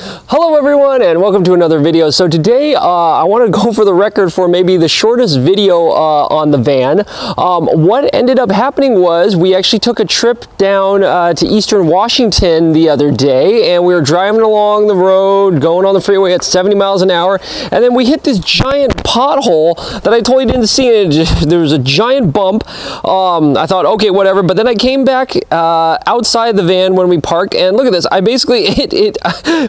Hello everyone and welcome to another video. So today I want to go for the record for maybe the shortest video on the van. What ended up happening was we actually took a trip down to Eastern Washington the other day, and we were driving along the road going on the freeway at 70 miles an hour, and then we hit this giant pothole that I totally didn't see. There was a giant bump. I thought, okay, whatever, but then I came back outside the van when we parked, and look at this. I basically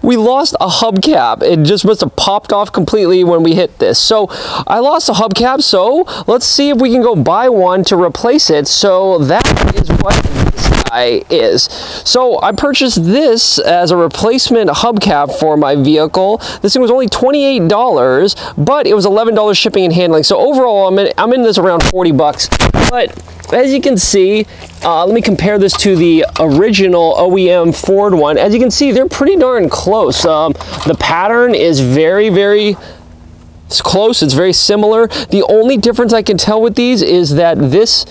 we lost a hubcap. It just must have popped off completely when we hit this. So I lost a hubcap, so let's see if we can go buy one to replace it. So that is what this guy is. So I purchased this as a replacement hubcap for my vehicle. This thing was only $28, but it was $11 shipping and handling. So overall, I'm in this around 40 bucks. But as you can see, let me compare this to the original OEM Ford one. As you can see, they're pretty darn close. The pattern is very close. It's very similar. The only difference I can tell with these is that this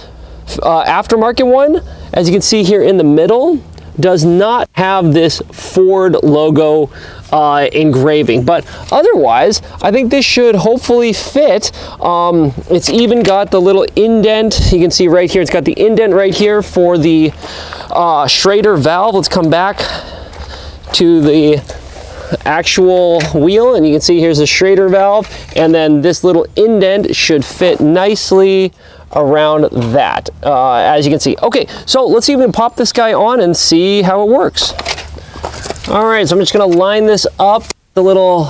aftermarket one, as you can see here in the middle, does not have this Ford logo engraving, but otherwise I think this should hopefully fit. It's even got the little indent. You can see right here, it's got the indent right here for the Schrader valve. Let's come back to the actual wheel, and you can see here's the Schrader valve, and then this little indent should fit nicely around that, as you can see. Okay, so let's see if we can pop this guy on and see how it works. All right, so I'm just gonna line this up, the little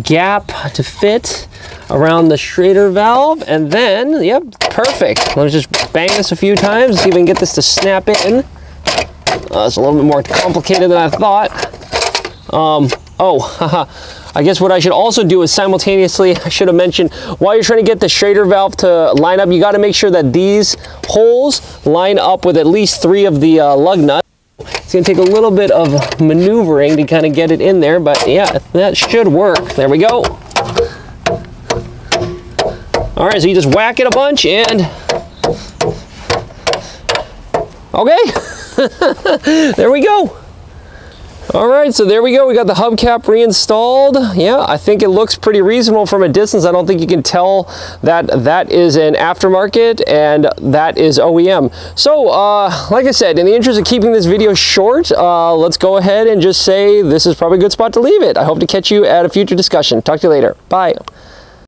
gap to fit around the Schrader valve, and then, yep, perfect. Let's just bang this a few times, see if we can get this to snap in. It's a little bit more complicated than I thought. I guess what I should also do is simultaneously, I should have mentioned, while you're trying to get the Schrader valve to line up, you got to make sure that these holes line up with at least 3 of the lug nuts. It's going to take a little bit of maneuvering to kind of get it in there, but yeah, that should work. There we go. All right, so you just whack it a bunch and... okay, there we go. All right, so there we go. We got the hubcap reinstalled. Yeah, I think it looks pretty reasonable from a distance. I don't think you can tell that that is an aftermarket and that is OEM. So, like I said, in the interest of keeping this video short, let's go ahead and just say this is probably a good spot to leave it. I hope to catch you at a future discussion. Talk to you later. Bye.